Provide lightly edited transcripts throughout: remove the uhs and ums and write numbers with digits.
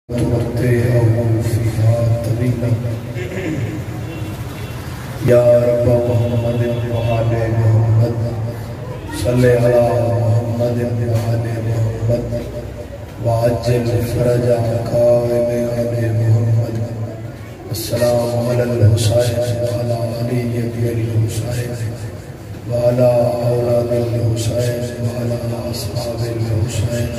تمتعهم فيها طويلا يا رب محمد وآل محمد صل على محمد وآل محمد وعجل فرج قائم آل محمد. السلام على الحسين وعلى علي بن الحسين وعلى أولاد الحسين وعلى أصحاب الحسين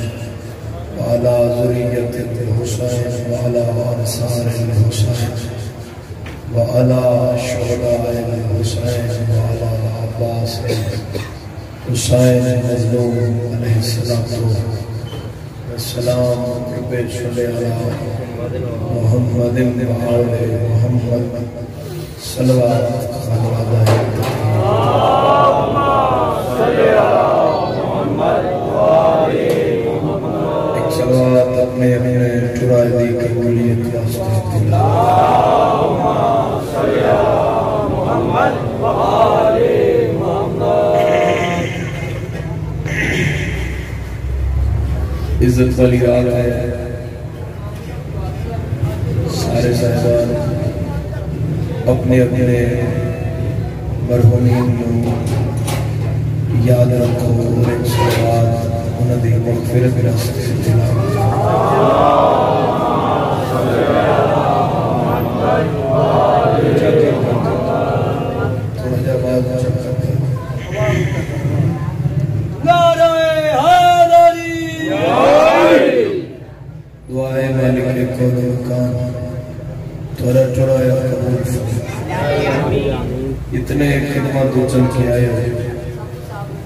وعلى ذرية الحسين وعلى أنصار الحسين وعلى شهداء الحسين وعلى عباس حسين المظلوم عليه الصلاة والسلام. رب صل على محمد وآل محمد صلوات على صلوات اپنے اپنے چرائے دی قبولیت واسطے. اللہم صلی علی محمد وآل محمد. عزت والی رات ہے. سارے صاحبان اپنے اپنے مرحومین کو یاد رکھو اور ایک صلوات انہوں نے مغفرت راستے سے دلاؤ. تھوڑا جا بعد نعرہ حیدری دعائے مالک کون مکان تھوڑا چڑھایا قبول فرما. اتنے خدمات دو چل کے آئے ہوئے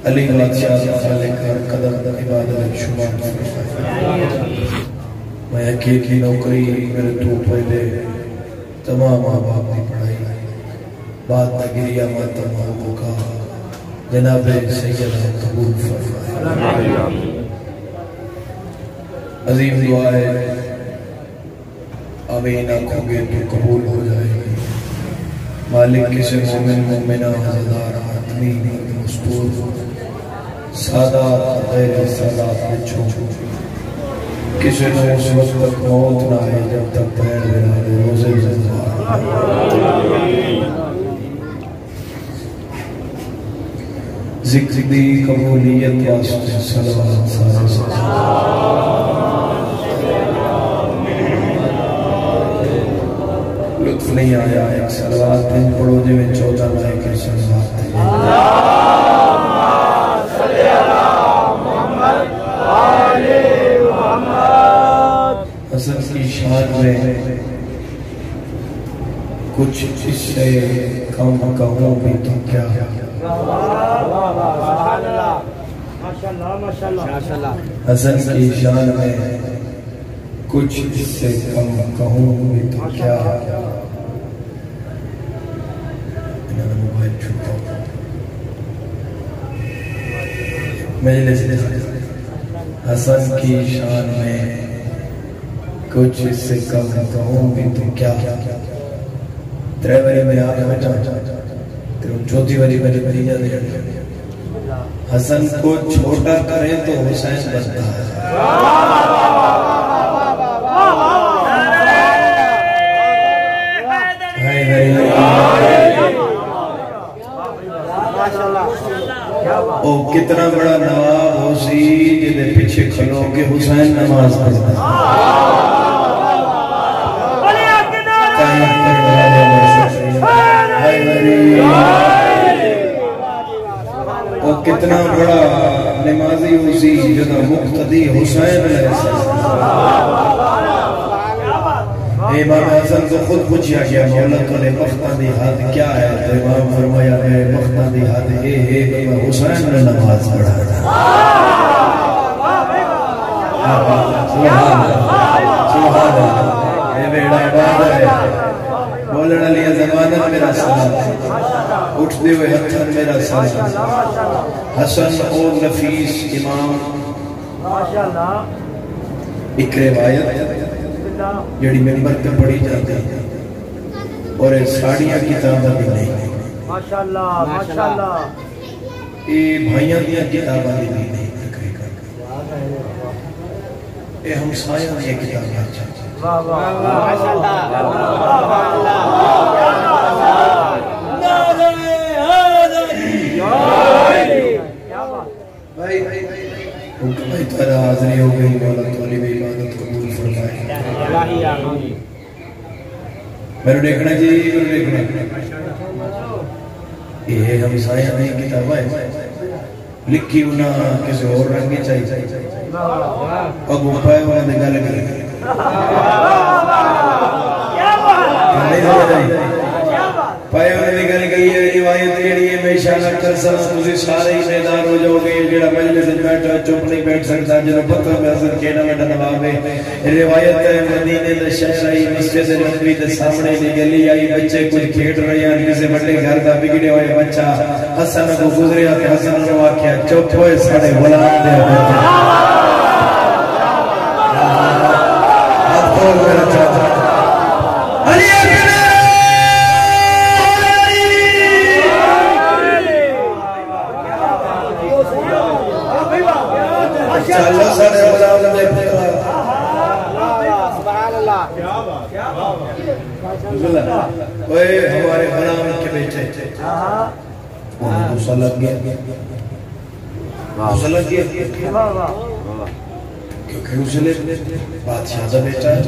علی بادشاہ خالق ہر قدم عبادت شمار فرمائے. میں حقیقی نوکری میرے تو پہلے تمام ماں باپ نے پڑھائی. بات نگریہ ماتم ہو کا جناب سیدہ قبول فرمائے. عظیم دعا ہے آمین آنکھوں گے تو قبول ہو جائے گی. مالک کسی مومن مومنہ حضدار آدمی مستور سادات غیر سادات بچوں کسی نے اس وقت تک موت نہ آئے جب تک پیر بنا روزے زندار. ذکر دی قبولیت واسطے صلوات سارے لطف نہیں آیا. ایک صلوات دن پڑھو جی میں 14 لائے کے صلوات دیں. حسن کی شان میں کچھ اس سے کم کہوں بھی تو کیا. حسن کی شان میں کچھ اس سے کم کہوں بھی تو کیا. موبائل چھوٹا مجلس حسن کی شان میں کچھ اس سے کم کہوں بھی تو کیا. ترے وری میں آگے بیٹھا چوتھی وری میں بھتیجا دے. حسن کو چھوٹا کریں تو حسین بنتا ہے. او کتنا بڑا نواب ہو سی جنہیں پیچھے کھلو کہ حسین نماز پڑھتا ہے. او کتنا بڑا نمازی ہو سی جنہیں مقتدی حسین علیہ السلام. امام حسن کو خود پوچھا گیا مولا تُنے مختہ دی حد کیا ہے تو امام فرمایا ہے مختہ دی حد یہ ہے کہ میں حسین نے نماز پڑھا تھا. سبحان اللہ یہ بیڑا بات ہے. بولنا لیا زمانہ میرا سلام اٹھ دے ہوئے ہتھن میرا سلام. حسن اور نفیس امام ایک روایت جڑی ممبر پہ پڑھی جاتی ہے اور ساڑیاں کتابہ بھی نہیں. ماشاءاللہ ماشاءاللہ یہ بھائیاں دیا کتابہ بھی نہیں. اے ہم سایہ یہ کتاب ہے بھائی تارا حاضری ہو گئی مولا طالب عبادت قبول فرمائے میرے دیکھنا جی میرے دیکھنا یہ ہم سایہ نہیں کتاب ہے لکھی انہاں کسی اور رنگی چاہیے اب وہ پائے وہاں دے گالے کرے پائے وہاں دے گالے گئی ہے روایت کے لیے میں اشارہ کر سکتا تجھے سارے ہی بیدار ہو جاؤ گے جڑا مجلس میں بیٹھا چپ نہیں بیٹھ سکتا جنہوں پتہ میں اثر کہنا بیٹھا نواب ہے روایت ہے مدینے دے شہر آئی مسجد نبوی دے سامنے دی گلی آئی بچے کچھ کھیڑ رہے ہیں کسی بڑے گھر دا بگڑے ہوئے بچہ حسن کو گزریا کہ حسن نے واقعہ چپ ہوئے ساڑے غلام دے ہوتے ہاتھ کھول میرا چاہتا علی اکبر چلو سارے غلام دے پترہ سبحان اللہ اوئے ہمارے غلام کے بیٹے انہیں دوسرا لگ گیا دوسرا لگ گیا کیونکہ اسے لے بادشاہ دا بیٹا ہے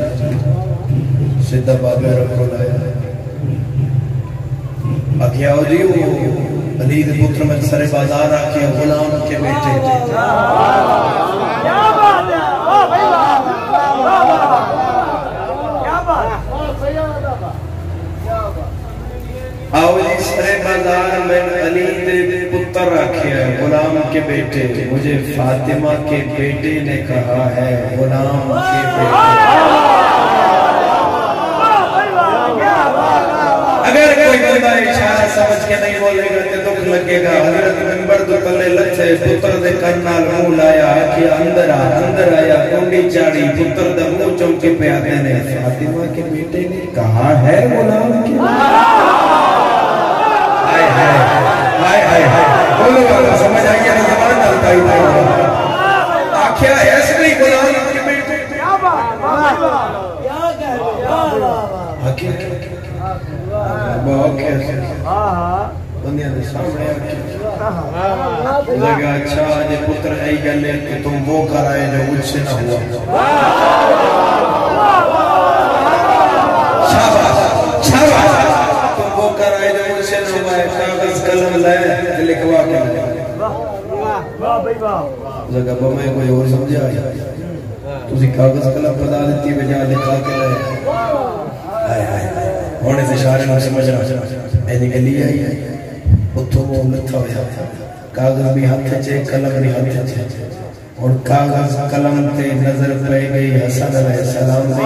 سدھا بابے رب کو لائے آکھیا ہو جی وہ علی دے پتر میں سرے بازار آکھیا غلام کے بیٹے آؤ جی سرے بازار میں علی دے پتر رکھیا غلام کے بیٹے مجھے فاطمہ کے بیٹے نے کہا ہے غلام کے بیٹے اگر کوئی بندہ اشارہ سمجھ کے نہیں بولے گا تو دکھ لگے گا حضرت منبر تو تلے لچھے پتر دے کرنال منہ لایا کہ اندر آیا کنڈی چاڑی پتر دے منہ چمکے پہ آتے نے فاطمہ کے بیٹے نے کہا ہے غلام کے ہائے ہائے ہائے ہائے بولو والا سمجھ آئی یعنی زبان ڈالتا ہی تھا آکھیا ہے اس میں غلام کے بیٹے حقیقت بہت کیسے بندیاں دے سامنے آکے لگا اچھا آجے پتر ای گلے کہ تم وہ کرائے جو مجھ سے نہ ہوا شاباش شاباش تم وہ کرائے جو مجھ سے نہ ہوا ہے کاغذ قلم لائے لکھوا کے لگا میں کوئی اور سمجھا تسی کاغذ قلم پتا دیتی بجا لکھا کے لائے آئے آئے ہونے سے اشارے میں سمجھنا میں نے گلی آئی اتھو وہ لتھا ہویا کاغذ بھی ہاتھ چے قلم بھی ہاتھ چے اور کاغذ قلم تے نظر پہ گئی حسن علیہ السلام دی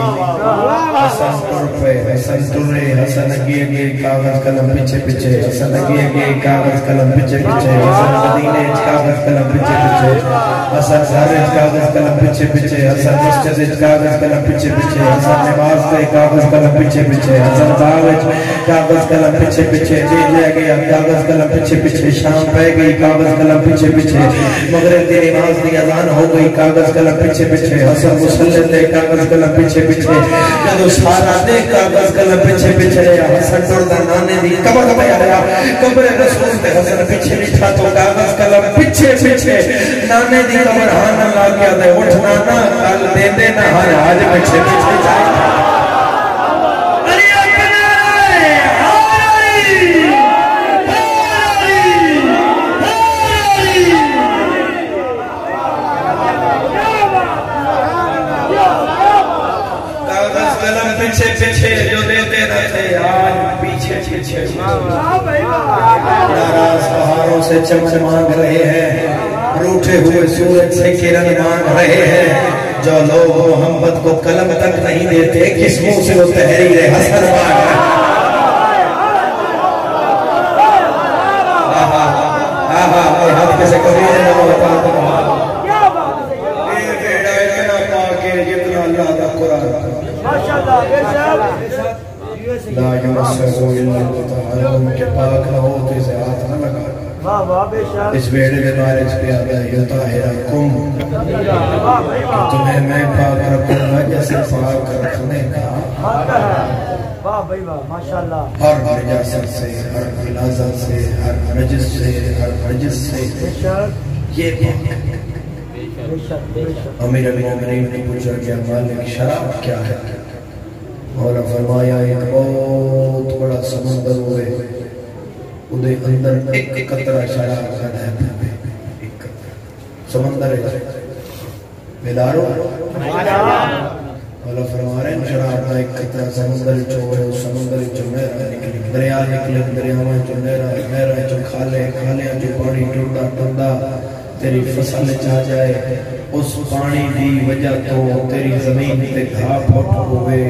حسن ٹر پہ حسن ٹرے حسن اگے کاغذ قلم پیچھے پیچھے حسن اگے کاغذ قلم پیچھے پیچھے حسن مدینے کاغذ قلم پیچھے پیچھے حسن زہرج کاغذ قلم پیچھے پیچھے حسن مسجد کاغذ قلم پیچھے پیچھے حسن نماز تے کاغذ قلم پیچھے پیچھے حسن باغ کاغذ قلم پیچھے پیچھے جی لے گیا کاغذ قلم پیچھے پیچھے شام پہ گئی کاغذ قلم پیچھے پیچھے مغرب دی نماز دی اذان ہو گئی کاغذ قلم پیچھے پیچھے حسن مسلم دے کاغذ قلم پیچھے پیچھے جدو سارا دے کاغذ قلم پیچھے پیچھے حسن ٹردا نانے دی قبر پہ آیا قبر رسول تے حسن پیچھے بیٹھا تو کاغذ قلم پیچھے پیچھے نانے دی قبر ہاں لا کے دے اٹھنا نہ کل دے دے نہ ہر حاج پیچھے پیچھے جائے پیچھے پیچھے جو دیتے نہ تھے آج پیچھے پیچھے ناراض پہاڑوں سے چمن مانگ رہے ہیں روٹے ہوئے سورج سے کرن مانگ رہے ہیں جو لوگ محمد کو قلم تک نہیں دیتے کس منہ سے وہ تحریر حسن مانگ رہے ہیں ہاتھ کیسے کبھی نہ ہوتا لا یمسہو الا المطہرون کے پاک نہ ہو تو اسے ہاتھ نہ لگا اس بیڑے کے بارے اس پہ آگیا یطہرکم تمہیں میں پاک رکھوں گا جیسے پاک رکھنے کا ہر نجاست سے، ہر غلاظت سے، ہر نجس سے، ہر نجس سے یہ امیر المومنین نے پوچھا کہ مالک شراب کیا ہے؟ مولا فرمایا ایک بہت بڑا سمندر ہوئے ادھے اندر ایک قطرہ شراب کا ہے، ایک سمندر ہے بیدارو مولا فرما رہے ہیں شراب کا ایک قطرہ سمندر چوئے اس سمندر چو میرا نکلی دریا نکلے دریاویں چو میرا چو کھالے چو پانی ٹوٹا ٹوٹا تیری فصل چاہ جائے اس پانی دی وجہ تو تیری زمین تے گھا پھٹ ہوئے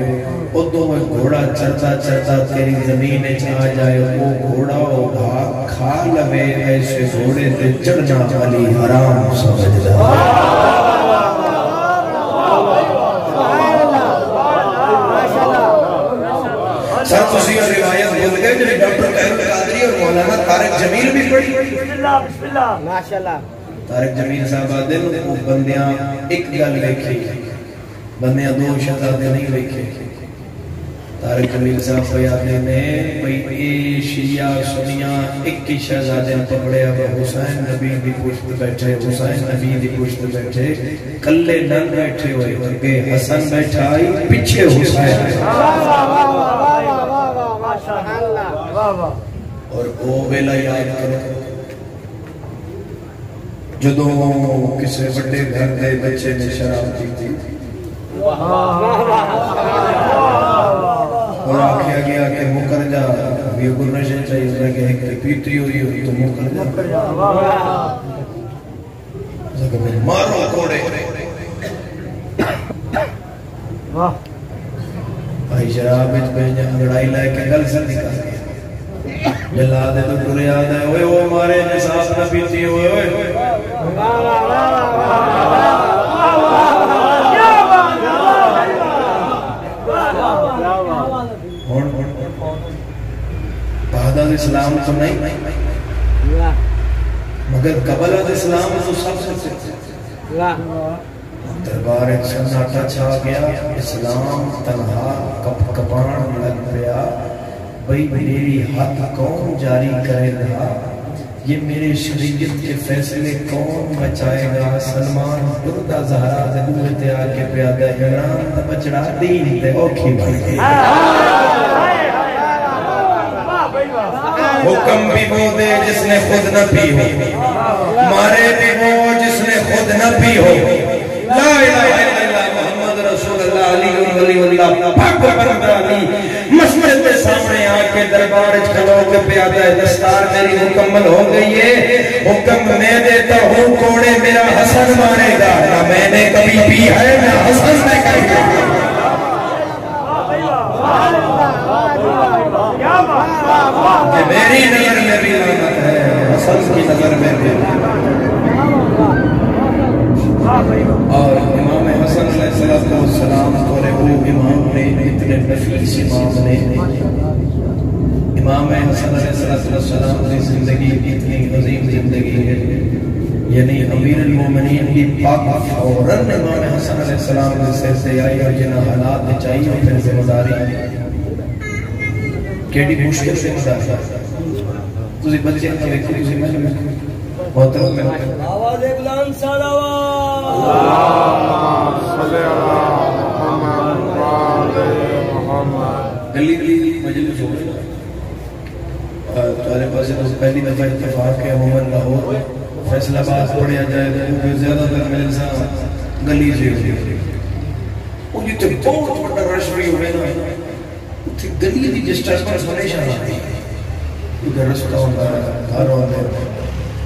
ادھوں میں گھوڑا چرتا چرتا تیری زمین چاہ جائے وہ گھوڑا وہ گھا کھا لوے ایسے گھوڑے تے چڑھنا والی حرام سمجھ جا سر تسی روایت بول گئے جنہیں ڈاکٹر قہر قادری اور مولانا طارق جمیل بھی پڑھی بسم اللہ ماشاءاللہ طارق جمیل صاحب آدھے وہ بندیاں ایک گل دیکھی بندیاں دو شہزادے نہیں دیکھے طارق جمیل صاحب بیانے نے اے شیعہ سنیاں ایک ہی شہزادے پکڑے اب حسین نبی دی پشت بیٹھے حسین نبی دی پشت بیٹھے کلے نن بیٹھے ہوئے کہ حسن بیٹھا آئی پیچھے حسین اور وہ بیلا یاد کرو جدو کسے بڑے گھر دے بچے نے شراب کی تھی اور آکھیا گیا کہ مکر جا یہ گرنشے چاہیے اس نے کہ ایک پیتی ہوئی تو مکر جا مارو کوڑے بھائی شراب اچھ بھیجا انگڑائی لائے کہ گل سے نکال گیا جلا دے تو تُرے آدھے ہوئے وہ ہمارے نصاب نہ پیتی ہوئے بعد از اسلام تو نہیں مگر قبل از اسلام تو سب سے دربار ایک سناٹا چھا گیا اسلام تنہا کپ کپان لگ پیا بھئی میری حد کون جاری کرے گا یہ میرے شریعت کے فیصلے کون بچائے گا سلمان دردہ زہرہ زدوتے آکے پیادہ ایران تا بچڑا دین تے اوکھی بھائی حکم بھی وہ دے جس نے خود نہ پی ہو مارے بھی وہ جس نے خود نہ پی ہو لا الہ الا اللہ محمد رسول اللہ علی ولی اللہ پاک بندہ علی مسجد کے سامنے آکے دربار کھلو کے پیادہ دستار میری مکمل ہو گئی ہے حکم میں دیتا ہوں کوڑے میرا حسن مارے گا نہ میں نے کبھی پی ہے نہ حسن میں کبھی کہ میری نظر میں بھی لعنت ہے حسن کی نظر میں بھی اور امام حسن علیہ السلام تورے وہ امام نے اتنے نفیس امام نے امام حسن علیہ السلام کی زندگی اتنی عظیم زندگی ہے یعنی امیر المومنین کی پاک فوراً امام حسن علیہ السلام کے سر سے آئی اور جنہ حالات چاہیے اور پھر ذمہ داری کیڑی مشکل سے مدافع تُسی بچے کا دیکھو تُسی میں محترم میں آواز بلند صلوات اللہم صلی اللہ محمد گلی مجلس ہو تمہارے پاس پہلی دفعہ اتفاق ہے عموماً لاہور فیصل آباد پڑھیا جائے تو زیادہ تر میرے انسان گلی سے ہوئی وہ جتے بہت بڑا رش بھی ہوئے نا گلی دی ڈسٹربنس ہمیشہ آتی ہے ادھر رستہ ہوتا ہے گھر ہوتا ہے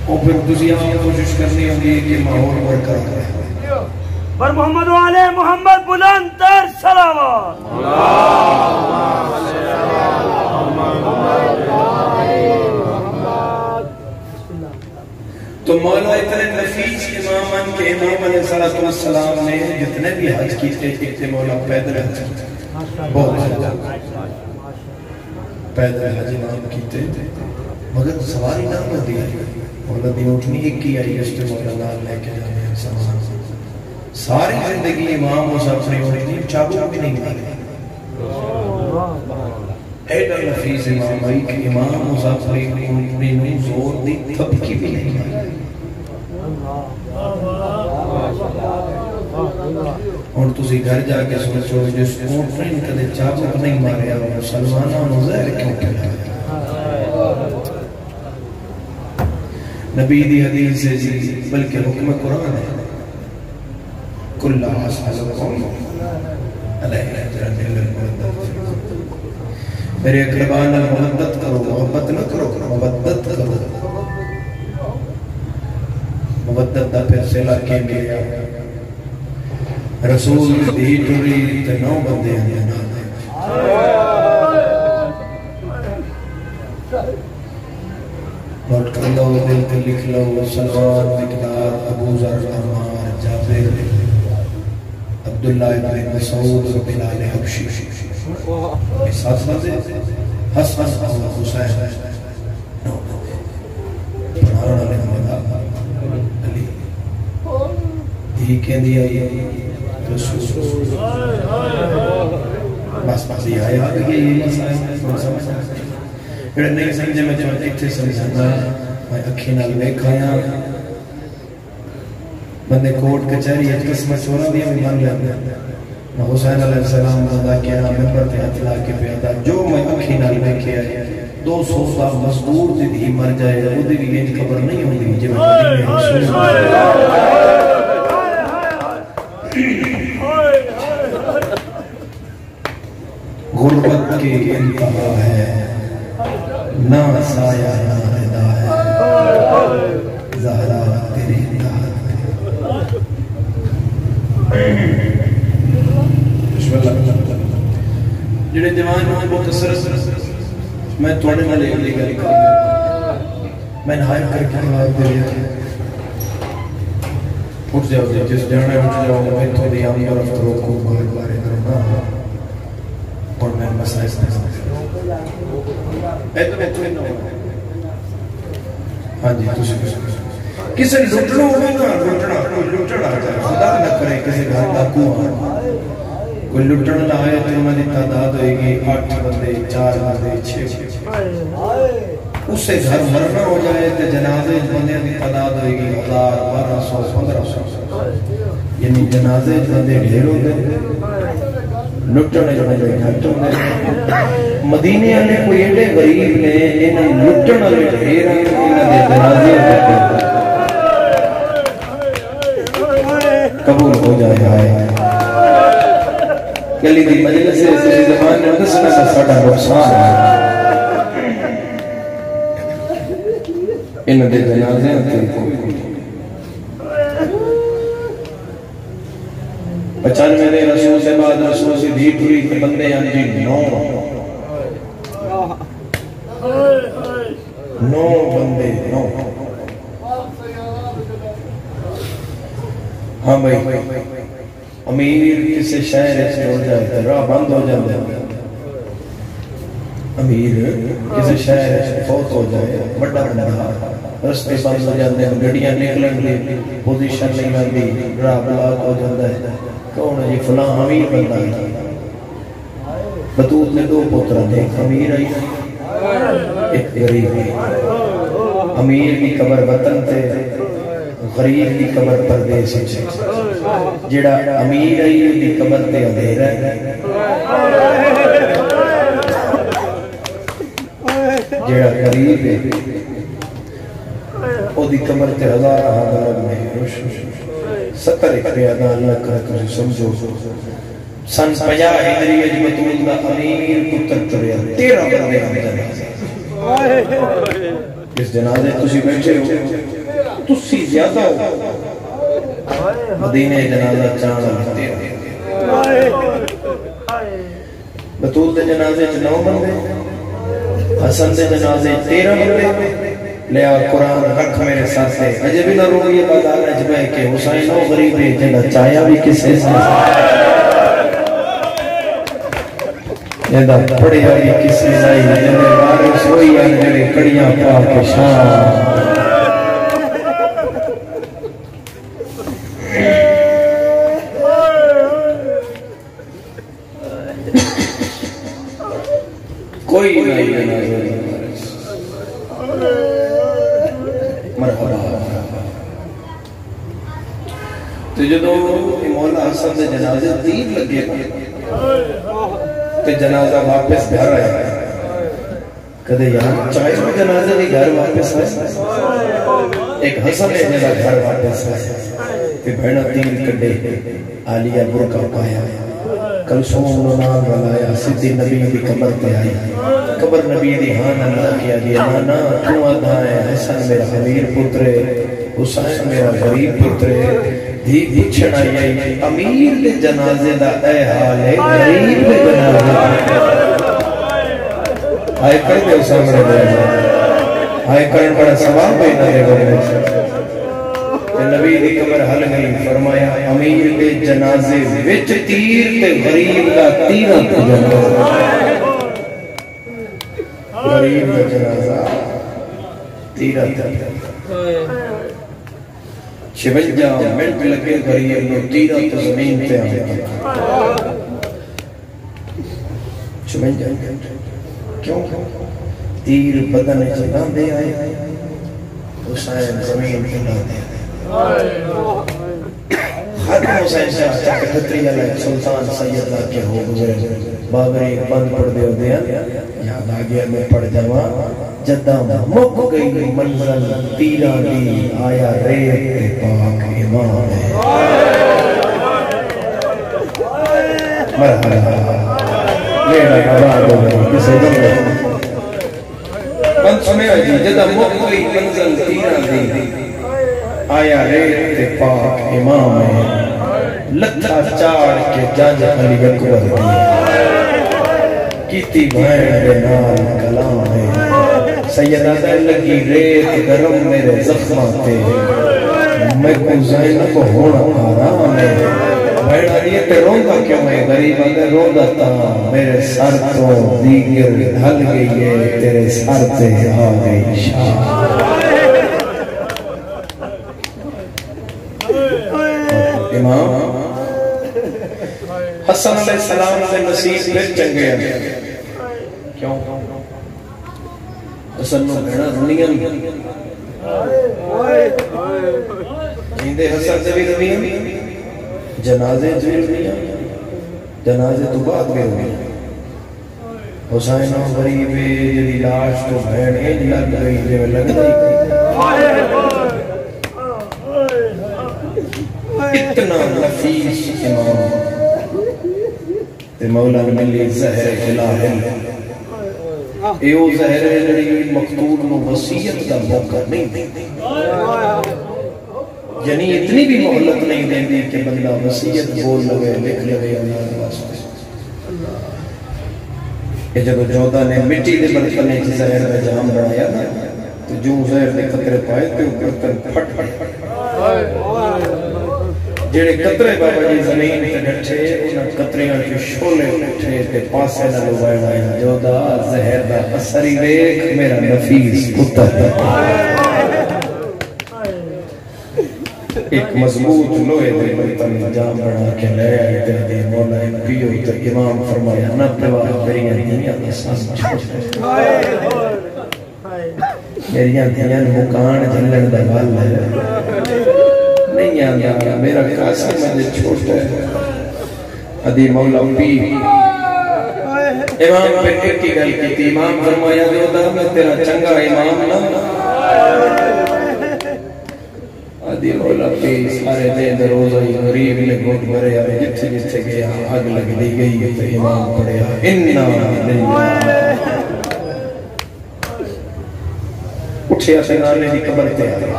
اور پھر دوسری کوشش کرنی ہوگی کہ ماحول برقرار رہے پر محمد و علیہ محمد بلند تر صلوات اللہم صلی اللہ محمد تو مولا اتنے نفیس امامان کے امام علیہ السلام نے جتنے بھی حج کیتے کیتے مولا پیدل حج کیتے بہت حج پیدل حج امام کیتے مگر سواری نہ ہوتی ہے، مولد دی اٹھنی ایک ہی آئی، اس کے مولد لے کے جانے ہیں سامان، ساری زندگی امام اس اپنی اٹھنی چابو بھی نہیں مارے، ایڈا نفیس امام آئی کہ امام اس اپنی اٹھنی نو زور دی تھپکی بھی نہیں مارے۔ اور تسی گھر جا کے سوچو جس اٹھنی کدے چابو نہیں مارے اور مسلمانوں نے زہر کیوں کیا؟ نبی دی حدیث ہے جی، بلکہ حکم قرآن ہے، کل آسالکم علیہ اجرن المودت، میرے اقربان المودت کرو، محبت نہ کرو، مودت کرو۔ مودت دا پھر سلا کے گیا رسول دی ٹوری تے 9 بندے ہیں نا نوٹ کر لو، دل کے لکھ لو، سلمان، مقداد، ابو ذر، عمار، جابر، عبداللہ ابن مسعود، بلال حبشی، یہ 7 بندے، حسن اور حسین، 9 بندے، پڑھانا والے علی، یہ کہہ دیا یہ رسول، بس یہ آیا کہ یہ مسائل سمجھا، پھر نہیں سمجھے میں جب ایک تھے سمجھانا میں اکھی نال دیکھایا بندے کوٹ کچھری ایک قسم چورا بھی ہمیں مان لیتے میں حسین علیہ السلام دا کیا ممبر تے اطلاع کے پیدا جو میں اکھی نال دیکھے آئے 200 سال مزدور دی بھی مر جائے وہ دی بھی یہ خبر نہیں ہوتی جب مدینے رسول غربت کی انتہا ہے، نہ سایہ نہ ردا ہے، زہرا تیری داد بسم اللہ۔ جڑے جوان ہیں بہت اثر میں توڑے والے علی گلی کروں میں نہائب کر کے نواز دے رہا اٹھ جاؤ جس جانے اٹھ جاؤ میں تھوڑی آمی اور افطروں کو بہت بارے کرنا اور میں مسائل ہاں جی کسی لٹنوں میں نہ لٹنا کوئی لٹن آ جائے خدا نہ کرے کسی گھر ڈاکو کوئی لٹن نہ آئے تو میں نے تعداد ہوئے گی 8 بندے 4 بندے 6 اس سے گھر مرنا ہو جائے تو جنازے بندے کی تعداد ہوئے گی 1000 1200 1500 یعنی جنازے بندے ڈھیر ہوتے لٹنے جو بندے گھٹ ہوتے مدینے والے کوئی ایڈے غریب نے انہیں لٹن والے ڈھیر ہیں انہیں دے جنازے ہوتے قبول ہو جائے آئے گلی دی مجلس سے اسی زمان نے دسنا سے ساڑھا نقصان ہے انہیں دے جنازے ہوتے 95 رسول سے بعد رسول سے بھی پوری کے بندے ہیں جی 9 بندے 9 ہاں بھائی امیر کسی شہر سے ہو جائے راہ بند ہو جائے امیر کسی شہر سے فوت ہو جائے بڑا بڑا رستے بند ہو جاتے ہیں گڑیاں نکلن دی پوزیشن نہیں آتی راہ بلاک ہو جاتا ہے کون ہے جی فلاں امیر بندہ ہے بطوط نے 2 پوترہ تھے امیر آئی ایک غریب ہے امیر کی قبر وطن تھے غریب کی قبر پردیس ہے جڑا امیر آئی کی قبر تے اندھیرا ہے جڑا غریب ہے او دی قبر تے 1000 میں روشن 70 پیادہ اللہ کرا کر سمجھو سن 50 ہجری اجمتون دا امیر پتر چڑیا 13 بندے جنازے اس جنازے تسی بیٹھے ہو تسی زیادہ ہو مدینہ جنازہ چانا لگتے ہیں بطول دے جنازے 9 بندے حسن دے جنازے 13 بندے لیا قرآن رکھ میرے ساتھ سے اجے بھی نہ رو یہ بازار اجبہ کہ حسین و غریب ہے جنہ چاہیا بھی کسے سے ਇਹਦਾ ਪੜਿਆ ਵੀ ਕਿਸੇ ਨਹੀਂ ਜਿਹਨੇ ਵਾਰਿਸ ਹੋਈ ਆ ਜਿਹੜੇ ਕੜੀਆਂ ਪਾ ਕੇ ਸ਼ਾਨ کوئی نہیں مرحبا تو جدو مولا حسن دے جنازے دین لگے تو جنازہ واپس گھر آیا کدے یہاں چاہے میں جنازہ دی گھر واپس آیا ایک حسن ہے جنازہ گھر واپس آیا کہ بھیڑا تین کڑے آلیہ برکہ پایا کلسوم نام ولایا صدی نبی دی قبر پہ آئی قبر نبی دی ہاں اللہ کیا دیا نانا تو آدھا ہے حسن میرا غمیر پترے حسین میرا غریب پترے دھی پچھڑ آئی امیر دے جنازے دا اے حال ہے غریب دے جنازے آئے کر دے حسین میرا دے آئے کرن بڑا ثواب ہے نہ دے نبی دی قبر حل گئی فرمایا امیر دے جنازے وچ تیر تے غریب دا تیرہ تے جنازہ غریب دا جنازہ تیرہ تے 56 منٹ لگے غریب نو تیرہ تے زمین تے آیا 56 منٹ کیوں تیر بدن چلا دے آئے حسین زمین تے نہ دے ختم حسین شاہ چاکہ خطری علیہ سلطان سید اللہ کے ہو گزرے بابر ایک بند پڑھ دے ہوتے ہیں یاد آگیا میں پڑھ جاؤں جدہ مک گئی منزل تیرہ دی آیا ریت پاک امام ہے مرحبا لینا آباد ہو گئی کسے دن گئی بند سنے جی جدہ مک گئی منزل تیرہ دی آیا ریت پاک امام ہے لتھا چاڑ کے جاج علی اکبر دی کیتی بھائن دے نال کلام ہے سیدہ دے لگی ریت گرم میرے زخماتے میں کو زینب کو ہونا آرام ہے بھائنہ دیئے تے روندہ کیوں ہے غریبہ دے روندہ تا میرے سر تو دیگر ڈھل گئی ہے تیرے سر تے آ گئی شاہ امام حسن علیہ السلام سے نصیب پھر چنگے ہیں کیوں حسن نو بھیڑا رونیاں جیندے حسن سے بھی رونیاں جنازے جو رونیاں جنازے تو بعد گئے ہوئے حسین و غریبے جلی لاش تو بھیڑے لگ گئی جو لگ گئی اتنا نفیس امام تے مولا ملی زہر الہل ایو زہر جڑی مقتول نو وصیت کا موقع نہیں دیندی یعنی اتنی بھی مہلت نہیں دیندی کہ بندہ وصیت بول لگے لکھ لگے اللہ واسطے کہ جب جودہ نے مٹی دے برتنے کی زہر میں جام بڑھایا تو جو زہر دے قطرے پائے تے برتن پھٹ پھٹ جڑے قطرے بابا جی زمین تے ڈٹھے انہاں قطریاں کے شولے اٹھے تے پاسے نہ لوائے آیا جو دا زہر دا اثری ویکھ میرا نفیس پتر ایک مضبوط لوہے دے برتن جام بنا کے لے آئے تے دی مولا پیو تے امام فرمایا نہ پرواہ میریاں دنیا دا ساس چھوٹ میریاں دنیا مکان جلن دا گل ہے نہیں آیا میرا قاسم مجھے چھوٹا ہے ادھی مولا پی امام پہ ایک کی گل کی تھی امام فرمایا جو دا میں تیرا چنگا امام نہ ادھی مولا پی سارے دے روزہ غریب نے گھوٹ بھرے آئے جتھے جتھے گیا آگ لگ دی گئی تو امام پڑھیا انہا للہ اٹھیا سے نانے دی قبر تے آئے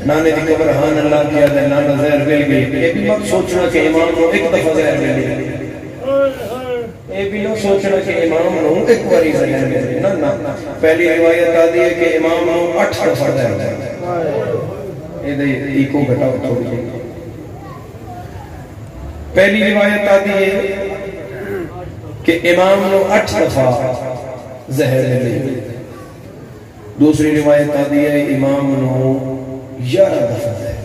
نانے دی قبر ہان اللہ کیا دے نانا زہر مل گئی یہ بھی مت سوچنا کہ امام نو ایک دفعہ زہر مل گئی یہ بھی نہ سوچنا کہ امام نو ایک باری زہر مل گئی نا پہلی روایت آدھی ہے کہ امام نو 8 دفعہ زہر مل گئی یہ دے ایکو گھٹا تھوڑی پہلی روایت آدھی ہے کہ امام نو 8 دفعہ زہر ملی. دوسری روایت آتی ہے امام نو 11 دفعہ زہر.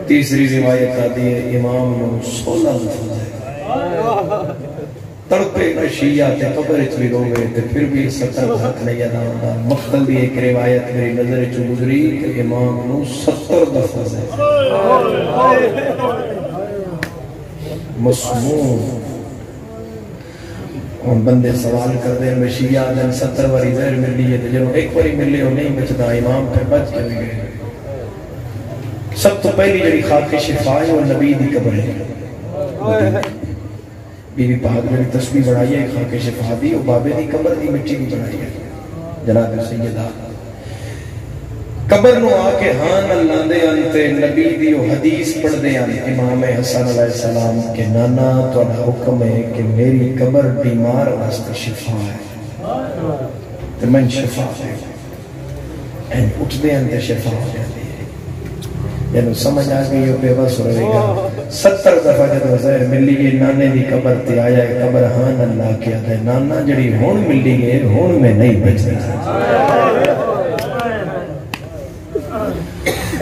تیسری روایت آتی ہے امام نو 16 دفعہ زہر. تڑپے نہ شیعہ تے قبر چ بھی روے تے پھر بھی 70 حق نہیں ادا ہوندا. مقتل دی ایک روایت میری نظر چ گزری کہ امام نو 70 دفعہ زہر. مسموم. ہن بندے سوال کردے ہیں شیعہ دن 70 واری زہر ملی ہے تے جدوں ایک واری ملے او نہیں بچدا امام پھر بچ کے گئے. سب تو پہلی جڑی خاک شفا ہے وہ نبی دی قبر ہے. بی بی پاک نے تسبیح بڑھائی ہے خاک شفا دی اور بابے دی قبر دی مٹی بھی بڑھائی ہے. جناب سیدہ قبر نو آ کے ہاں اللہ دے انتے نبی دی حدیث پڑھ دے ہیں امام حسن علیہ السلام کے نانا تو حکم ہے کہ میری قبر بیمار واسطے شفا ہے تو من شفا ہے این اٹھ دے انتے شفا ہو جاتی ہے. یعنی سمجھ آ گئی ہو بے بس رہے گا. 70 دفعہ جب زہر ملی گئی نانے دی قبر تے آیا ہے قبر ہاں اللہ کیا دے نانا جڑی ہون ملی گئی ہون میں نہیں بچنا.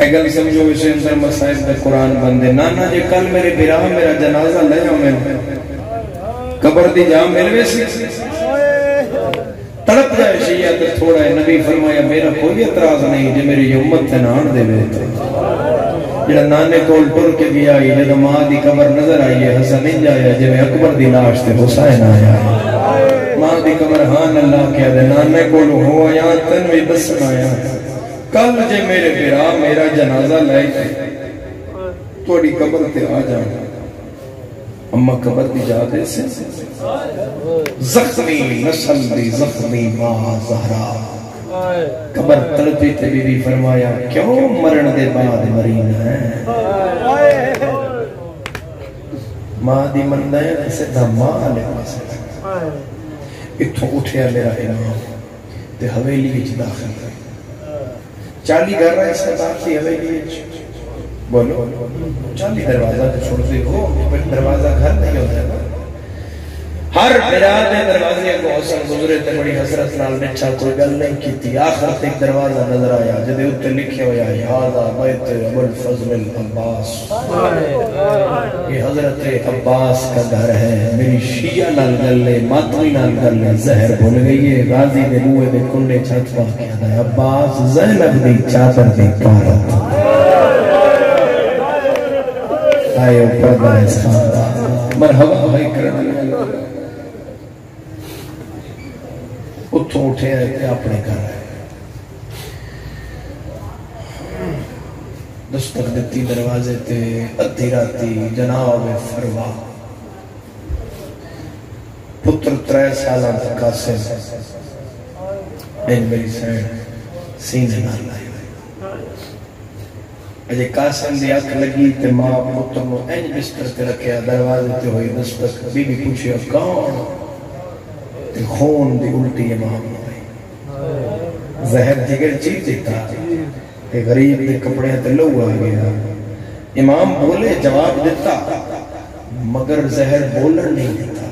اگر سمجھو اسے اندر مسائل دے قرآن بندے نانا جے کل میرے براہ میرا جنازہ لے جاؤ میں قبر دی جا ملوے سی تڑپ جائے شیعہ تو تھوڑا ہے. نبی فرمایا میرا کوئی اعتراض نہیں جے میری امت تے نان دے وے جڑا نانے کول ٹر کے گیا ہے جدو ماں دی قبر نظر آئی ہے حسن نہیں جایا جے میں اکبر دی لاش تے حسین آیا ہے. ماں دی قبر ہاں اللہ کیا دے نانے کول ہو آیا تن بھی دسن آیا کل جے میرے برا میرا جنازہ لائے توڑی قبر تے آ جانا. اما قبر دی جا دے سے زخمی نسل دی زخمی ماں زہرا قبر تڑپی تے بی بی فرمایا کیوں مرن دے بعد مرین ہے. ماں دی مندہ ہے اسے دا ماں لے پاسے اتھوں اٹھیا میرا امام تے حویلی وچ داخل ہے. 40 گھر رہا اس کے بعد تھی حویلی بولو 40 دروازہ تو چھوڑ دے ہو دروازہ گھر نہیں ہوتا ہے. ہر براد دروازے کو حسن گزرے تے بڑی حسرت نال نچھا کوئی گل نہیں کی تھی. آخر ایک دروازہ نظر آیا جدے اتنے لکھے ہویا یادا بیت ابو الفضل العباس یہ حضرت عباس کا گھر ہے. میری شیعہ نال گل لے ماتوی نال گل لے زہر بھول گئی ہے. غازی دے بوئے دے کنڈے چھت پا کیا دا عباس زینب دی چادر دی پارت آئے پردہ اس خاندان مرحبا بھائی کرنا اتھوں اٹھے آئے اپنے گھر آئے. دستک دیتی دروازے تے ادھی راتی جناب فروا پتر 3 سالہ قاسم این میری سین سینے نہ لائے. اجے قاسم دی آنکھ لگی تے ماں پتر نو این بستر تے رکھیا دروازے تے ہوئی دستک. بی بی پوچھے کون تے خون دی الٹی امام ہوئی زہر جگر چیز دیتا کہ غریب دے کپڑے تے لو آ گیا. امام بولے جواب دیتا مگر زہر بولن نہیں دیتا.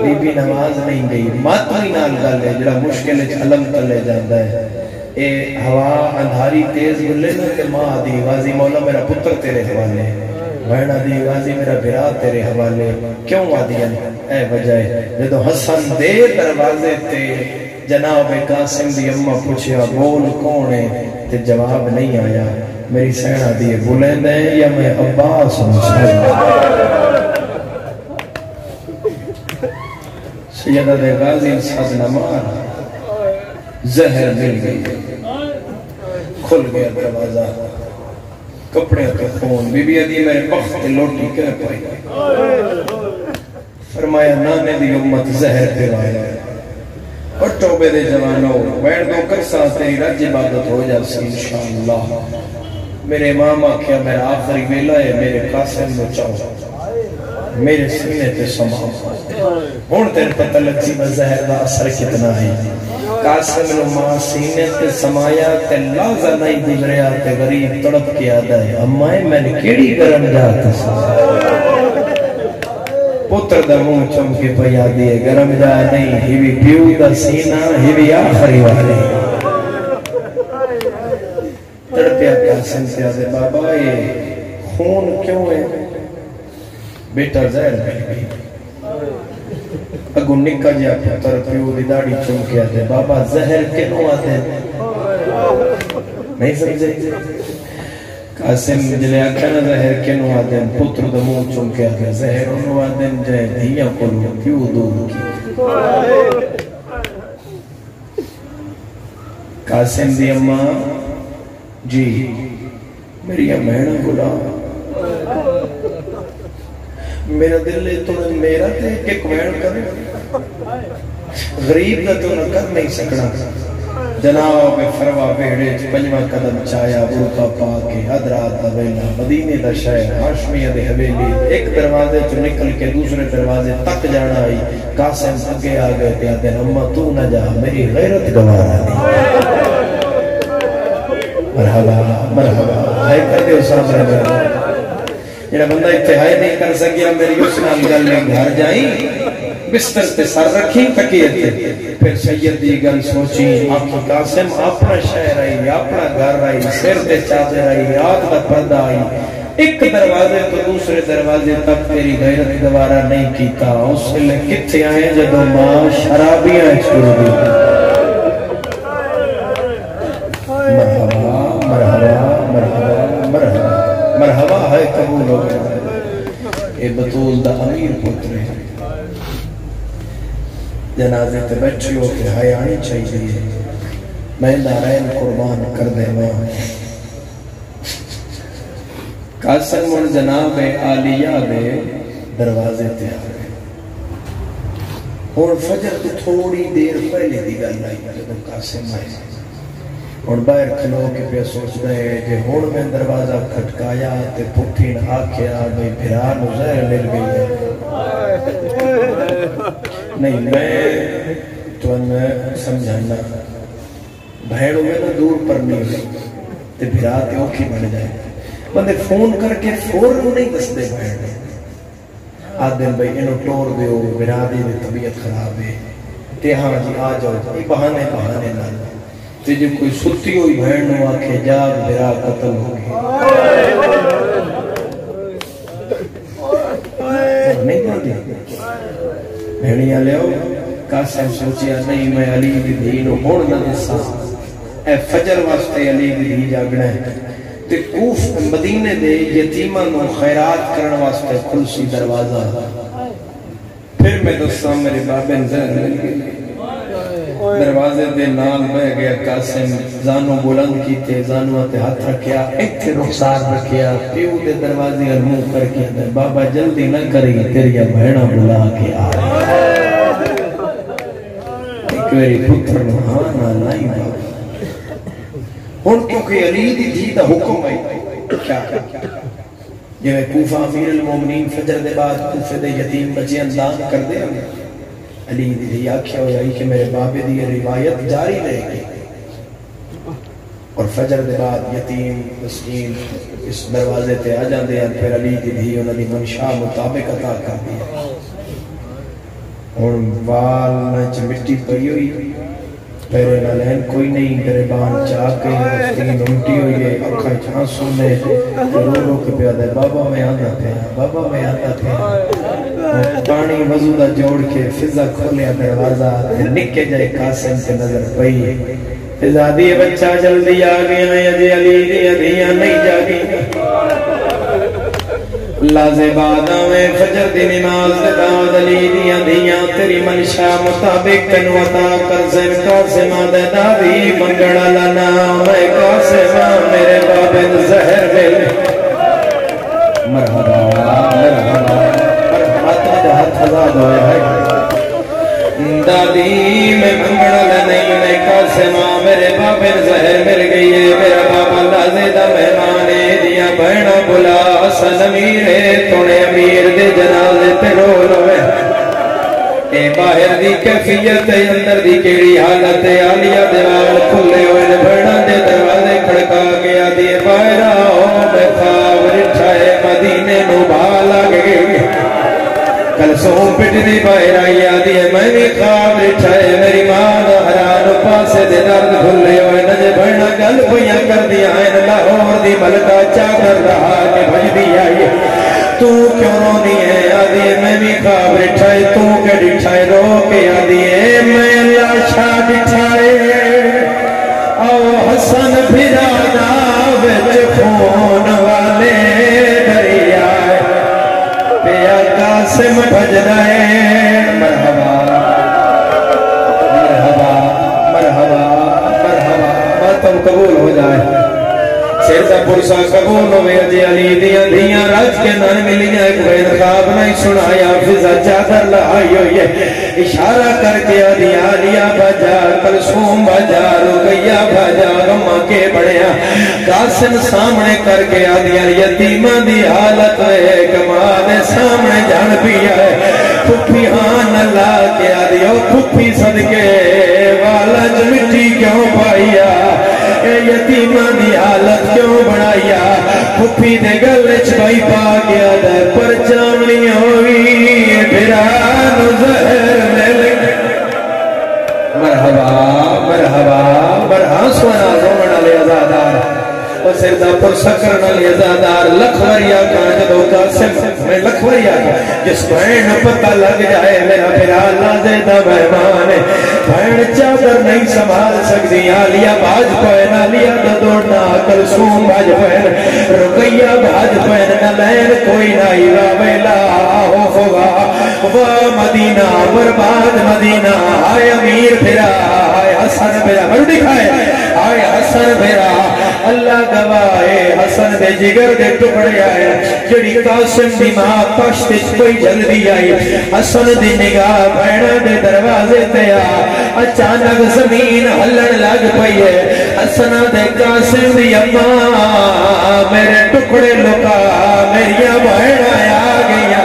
بی بی نماز نہیں گئی. ماتوی نال گل ہے جڑا مشکل علم تلے جاندا ہے. اے ہوا اندھاری تیز گلے نا کہ ماں دی غازی مولا میرا پتر تیرے حوالے بہنا دی غازی میرا بھرا تیرے حوالے کیوں آدیا اے وجہ جدو حسن دے دروازے تے جناب قاسم دی اممہ پوچھیا بول کون ہے تے جواب نہیں آیا. میری سینہ دی بلند ہے یا میں عباس ہوں. سیدہ دے غازی ساتھ نمار زہر مل گئی کھل گیا دروازہ کپڑے تو خون. بی بی ادھی میرے بخت لوٹی کر پائی. فرمایا نانے دی امت زہر پہ آیا اور توبے دے جوانوں بیٹھ دو کر ساتھ تیری رج عبادت ہو جاسی انشاءاللہ. میرے امام آکھیا میرا آخری ویلا ہے میرے قاسم نو چاہو میرے سینے تے سما ہون تیرے پتہ لگتی میں زہر دا اثر کتنا ہے. قاسم نو ماں سینے تے سمایا تے لازہ نہیں گزریا تے غریب تڑپ کے آدھا ہے امائے میں نے کیڑی گرم جاتا سا پتر دا منہ چمکے پیا دیے گرم جا نہیں ہیوی پیو دا سینہ ہیوی آخری والی تڑپیا قاسم سے آدھے بابا یہ خون کیوں ہے بیٹا زہر مل گئی اگو نکا جا پتر پیو دی داڑی چمکے آدھے بابا زہر کیوں آدھے نہیں سمجھے قاسم جلے آکھانا زہر کیوں آدھے پتر دا منہ چمکے آدھے زہر انہوں آدھے جائے دھیا کلو پیو دودھ کی قاسم دی اماں جی میری امینہ بلا میرا دل لے تو میرا تے کہ کوین کرے غریب دا تو نہ کر نہیں سکنا جناب فروا بیڑے پنجواں قدم چایا برقع پا کے حضرات دا ویلا مدینے دا شہر ہاشمیہ دے حویلی ایک دروازے تو نکل کے دوسرے دروازے تک جانا آئی قاسم اگے آ گئے تے آدھے اماں تو نہ جا میری غیرت گوارا نہیں مرحبا مرحبا ہے کردے اسام رہا جنہا بندہ اتحائی نہیں کر سکیا میری اس نام گل میں گھر جائیں بستر تے سر رکھیں تکیے تھے پھر سید دی گل سوچی آنکھ قاسم اپنا شہر آئی اپنا گھر آئی سر تے چادر آئی آگ دا پردہ آئی ایک دروازے تو دوسرے دروازے تک تیری غیرت دوارہ نہیں کیتا اس لئے کتھے آئے جدو ماں شرابیاں چھوڑ دی مرحبا مرحبا مرحبا مرحبا مرحبا ہے قبول ہو گیا اے بطول دا امیر پتر ہے جنازے تے بیٹھی ہو کے ہائے آنی چاہیے میں نارائن قربان کر دے ماں قاسم اور جناب عالیہ دے دروازے تے آ گئے اور فجر تو تھوڑی دیر پہلے دی گل آئی جب قاسم آئے اور باہر کھلو کے پہ سوچ رہے کہ ہون میں دروازہ کھٹکایا تے پٹھین آکھیا بھئی بھرا نظر مل گئی ہے نہیں میں تو میں سمجھانا بھیڑوں میں نہ دور پر نہیں ہوئی تے بھرا تے اوکھی بڑھ جائے بندے فون کر کے فور نہیں دس دے بھیڑ آدھے بھئی انہوں ٹور دیو بھرا دی طبیعت خراب ہے تے ہاں جی آ جاؤ یہ بہانے بہانے نہ تے جو کوئی ستی ہوئی بھیڑ نو آکھے جاگ بھرا قتل ہو گئی نہیں کر دی بھیڑیاں لے ہو قاسم سوچیا نہیں میں علی دی دینو موڑ نہ دسا اے فجر واسطے علی دی دی جاگنا ہے تے کوف مدینے دے یتیمہ نو خیرات کرن واسطے کھلسی دروازہ پھر میں دسا میرے بابن زہر مل گئی دروازے دے نال بہ گیا قاسم زانو بلند کیتے زانو تے ہاتھ رکھیا ایتھے رخسار رکھیا پیو دے دروازے اور منہ کر کے اندر بابا جلدی نہ کری تیری بہنا بلا کے آ ایک میری پتر نہانا لائی بابا ان کیونکہ علی دی دھی دا حکم آئی کیا جو کوفہ امیر المومنین فجر دے بعد کوفہ دے یتیم بچیاں دان کر دے علی دی آکھیا ہوئی کہ میرے بابے دی روایت جاری رہے گی اور فجر دے بعد یتیم مسکین اس دروازے تے آ جاندے ہیں پھر علی دی انہوں نے منشاء مطابق عطا کر دیا اور وال نچ مٹی پئی ہوئی پیرے نہ لین کوئی نہیں گریبان چاہ کے مستین انٹی ہوئی ہے اکھا چھاں سونے رو رو کے پیادہ ہے بابا میں آتا تھے بابا میں آتا تھے پانی وضودہ جوڑ کے فضا کھولیا دروازہ نکے جائے قاسم سے نظر پئی فضا دیئے بچہ جلدی آگئے ہیں یجی علی دیئے دیئے نہیں جاگی لازبادہ میں فجر دی نماز داد علی دیاں دیاں تیری منشا مطابق تنو عطا کر زن قاسمہ دے دادی منگڑا لنا میں قاسمہ میرے بابن زہر مل مرحبا مرحبا مرحبا تیجا ہاتھ ہزاد ہوئے ہے دادی میں منگڑا لنی میں قاسمہ میرے بابن زہر مل گئی ہے میرا بابا لازدہ مہمانے دیا بہنا بلا حسن امیرے تونے امیر دے جنازے تے رو روے اے باہر دی کیفیت اندر دی کیڑی حالت عالیہ دیوال کھلے ہوئے بہنا دے دروازے کھڑکا گیا دیے باہر آؤ میں خواب رٹھائے مدینے نو بھالا گئے کلثوم پٹنی باہر آئی آدھی ہے میں بھی خواب رٹھائے میری ماں دا حران پاسے دے درد کھلے ہوئے نجے بڑھنا گل پہیاں کر دیا ہے لاہور دی ملکہ چادر رہا کہ بھج دی آئی تو کیوں رو دی ہے آدھی ہے میں بھی خواب رٹھائے تو کہ ڈٹھائے رو کے آدھی ہے میں اللہ شاہ ڈٹھائے او حسن بھرانا بچ خون والے دریا پیا قاسم بھج رہے مرحبا مرحبا مرحبا مرحبا ماتم قبول ہو جائے سیدہ پرسا قبول ہوئے جی علی دیاں دیاں راج کے نان ملیاں ایک بین خواب نہیں سنایا فضا چادر لہائی ہوئی اشارہ کر کے آدیا لیا بجا کلثوم بجا رقیہ بجا غمہ کے بڑھیا قاسم سامنے کر کے آدیا یتیمہ دی حالت ہے کمال سامنے جان پیا ہے پھپی ہاں نلا کے آدیا پھپی صدقے والا جمٹی کیوں پائیا اے یتیمہ دی حالت کیوں بڑھایا پھپی دے گلچ بھائی پا گیا در پر چامنی ہوئی پھران زہر میں لگ مرحبا مرحبا مرحبا سوانا زمانہ لے ازادار اور سردہ پر سکرنا لے ازادار لکھوریا کہاں جدو قاسم میں لکھوریا جس بہن پتہ لگ جائے میرا پھر اللہ زیدہ مہمان ہے بہن چادر نہیں سنبھال سکتی آلیا باج پہن آلیا دوڑنا کلثوم باج پہن رقیہ باج پہن نلین کوئی نائی راویلا ہوفوا مدینہ برباد مدینہ آئے امیر پھرا آئے حسن پھرا مرو دکھائے آئے حسن پھرا اللہ گواہے حسن دے جگر دے ٹکڑے آئے جڑی قاسم دی ماں پشت کوئی جلدی آئی حسن دی نگاہ بھیڑا دے دروازے تے آ اچانک زمین ہلن لگ پئی ہے حسن دے قاسم دی اماں میرے ٹکڑے لکا میری بھیڑا آ گیا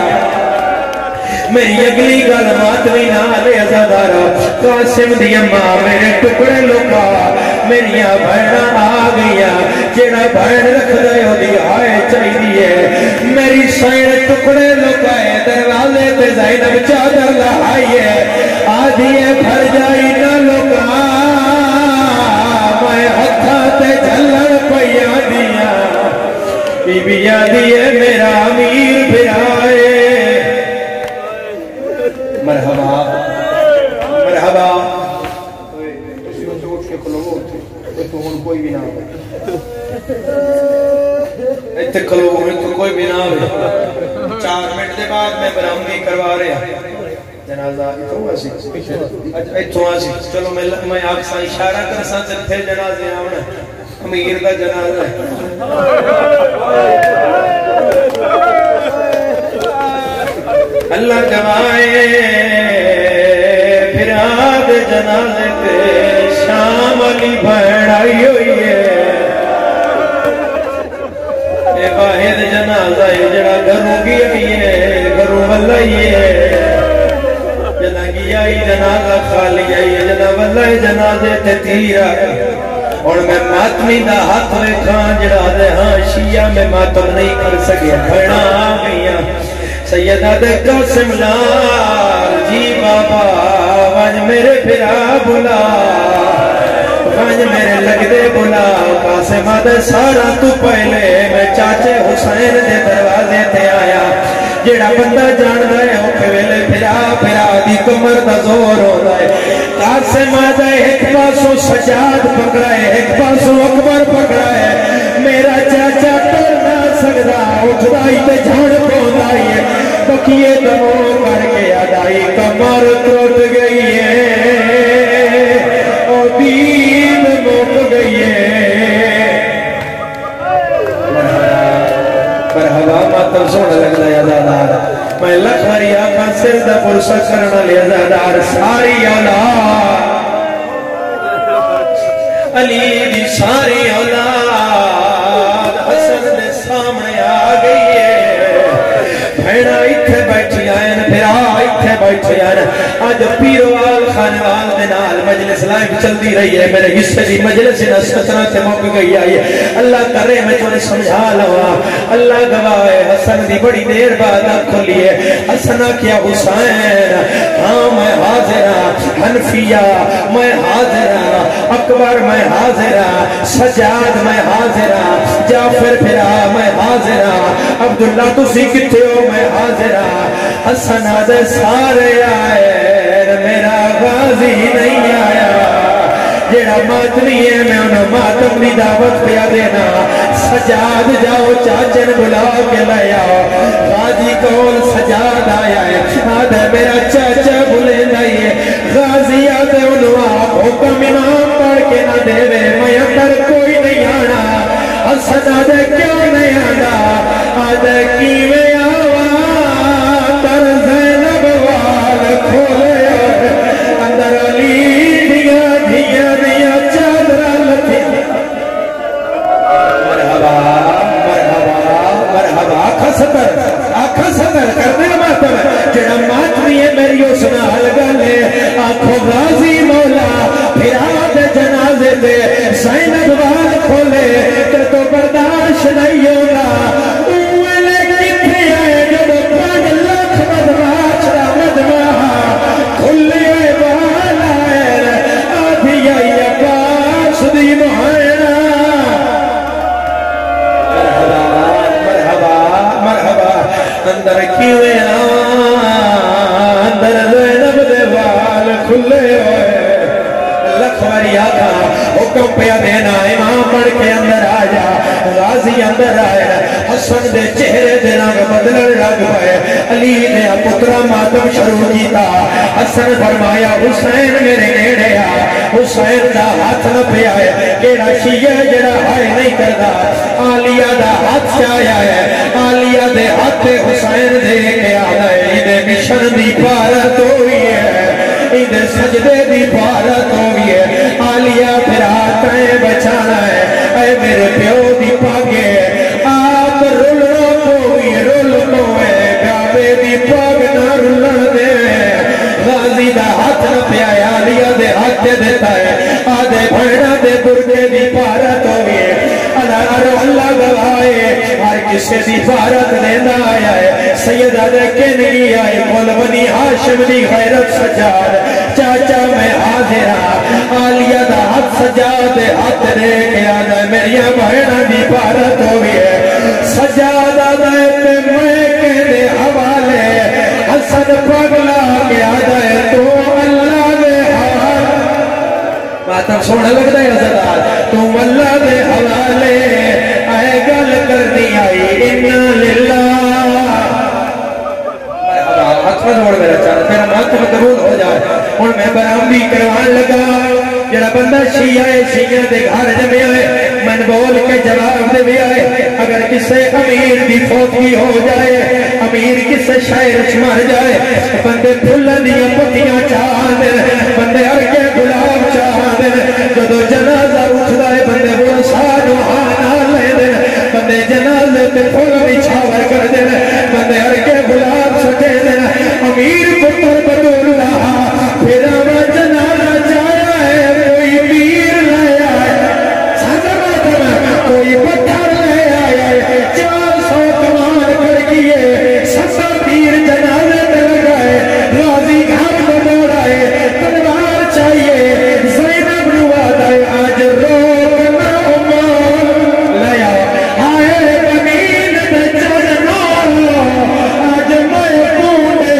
میری اگلی گل ماتوی نالے ازادارا قاسم دی اماں میرے ٹکڑے لکا میری بھیڑا آ گیا جیڑا بھیڑ رکھ دے ہو دی آئے چاہیے میری سائن ٹکڑے لکائے دروازے تے زینب چادر لہائیے آدھیے بھر جائی نہ لکا میں ہتھا تے جھلن پیا دیا بی بی آدھیے میرا امیر بھرائے مرحبا مرحبا کوئی بھی نہ ایتھے کلو کوئی بھی نہ 4 منٹ دے بعد میں برہمنی کروا رہا جنازہ ایتھوں آسی چلو میں آپ سے اشارہ کر ساں تھے جنازے آونا امیر دا جنازہ اللہ گوائے پھر آد جنازے تے شام علی بھیڑ آئی ہوئی ہے اے واحد جنازہ ہے جڑا گھروں کی آئی ہے گھروں واللہ ہے جنا کی آئی جنازہ خالی آئی ہے جنا واللہ جنازے تے تیرا اور میں ماتمی دا ہاتھ میں کھان جڑا دے ہاں شیعہ میں ماتم نہیں کر سکیا بھیڑا آ گئیاں سیدہ دے قاسم لال جی بابا وانج میرے پھرا بلا وانج میرے لگ دے بلا قاسم دے سارا تو پہلے میں چاچے حسین دے دروازے تے آیا جیڑا بندہ جان رہے ہو کھویلے پھرا دی کمر دا زور ہو رہے قاسم دے ایک پاسو سجاد پکڑائے ایک پاسو اکبر پکڑائے میرا چاچا ٹر نہ سکتا اٹھدائی تے جھاڑ پہنائی ہے بکیے دموں کر کے ادائی کمر ٹوٹ گئی ہے اور دین موک گئی ہے مرحبا ماتم سونا لگنا ازادار میں لکھوری آقا سردہ پرسا کرنا لے ازادار ساری اولاد علی دی ساری اولاد حسن دے سامنے آ گئی ہے بھیڑا اتھے بیٹھی آئین پھر آئی اتھے بیٹھے آنا آج پیروال خانوال دنال مجلس لائف چل دی رہی ہے میرے حصے دی مجلس نہ سترہ تے موقع گئی آئی ہے اللہ کرے میں تو نے سمجھا لوا اللہ گواہ حسن دی بڑی دیر بعد کھولی ہے حسن کیا حسین ہاں میں حاضر حنفیہ میں حاضر اکبر میں حاضر سجاد میں حاضر جعفر پھرا میں حاضر عبداللہ تسی کتے ہو میں حاضر حسن آدھے سارے آئے میرا غازی نہیں آیا جیڑا ماتمی ہے میں انہوں ماتم دی دعوت پیا دینا سجاد جاؤ چاچن بلا کے لے آؤ غازی کول سجاد آیا ہے آدھے میرا چاچا بلے نہیں ہے غازی آدھے انہوں حکم امام پڑھ کے نہ دے وے میں اندر کوئی نہیں آنا حسن آدھے کیوں نہیں آنا آدھے کیویں آوا در زینب وال کھولے اندر علی دیا دیا دیا چادرہ لتھی مرحبا مرحبا مرحبا آکھا ستر کرنے ماتم جڑا ماتمی ہے میری اسنا حلگا لے آنکھوں غازی مولا پھر آدھے جنازے دے زینب وال کھولے کہ تو برداشت نہیں ہوگا اوہلے کتھے آئے جب 5 لاکھ مدواچ را مدواہا کھلے وال آئے آدھی آئی عباس دی محیرہ مرحبا مرحبا اندر کیویں اندر زینب دے وال کھلے ہوئے لکھواری آقا حکم پیا دینا امام پڑھ کے اندر آجا غازی اندر آئے حسن دے چہرے دے رنگ بدلن لگ پائے علی نے پترا ماتم شروع کیتا حسن فرمایا حسین میرے نیڑے آ حسین دا ہاتھ نہ پہ آئے کیڑا شیعہ جڑا ہائے نہیں کردا آلیہ دا ہاتھ چاہیا ہے آلیہ دے ہاتھ حسین دے کے آدھا ہے انہیں مشن دی پارت ہوئی ہے انہیں سجدے دی پارت ہوئی ہے آلیہ پھر آتائیں بچانا ہے اے میرے پیو دی پاگے آپ رولو کوئی رول کوئے کعبے دی پاگ نہ رولن دے غازی دا ہاتھ نہ پیا آلیہ دے ہاتھ دیتا ہے آدھے بھڑنا دے برکے دی پارت ہوئی ہے اللہ گوائے ہر کسے دی پارت دینا آیا ہے سیدہ دے کنگی آئے مولونی ہاشم دی غیرت سجاد چاچا میں حاضر آلیہ دا ہاتھ سجاد ہاتھ دے کے آدھے میری بہنہ دی پارت ہوئی ہے سجاد آدھے پہ میں کہنے حوالے حسن پگلا کے آدھے تو اللہ دے حوالے ماتم سوڑا لگتا ہے حضرات تم اللہ دے حوالے آئے گل کرنی آئی انہا للہ ہاتھ میں دوڑ میرا چاہتا میرا ماتم قبول ہو جائے اور میں برام بھی کروان لگا جڑا بندہ شیعہ دے گھر جمعے آئے من بول کے جواب دے بھی آئے اگر کسے امیر دی فوتگی ہو جائے امیر کسے شاعر مر جائے بندے پھولن دیا پتیاں چاہ دے بندے ارکے گلاب چاہ دے جدو جنازہ اٹھ دائے بندے وہ سانو آنا لے دے بندے جنازے تے پھول بچھاور کر دے بندے ارکے گلاب سٹے دے امیر پتر بدول رہا پھر آوہ جنازہ جایا ہے کوئی پیر لے آئے کوئی پتھر لے آئے 400 کمان کر کیے 7 پیر جنازے دے لگائے غازی گھر میں دوڑائے تلوار چاہیے زینب رواد آئے آج روکنا عمان لے آئے بنین دے جنوں آج میں پونے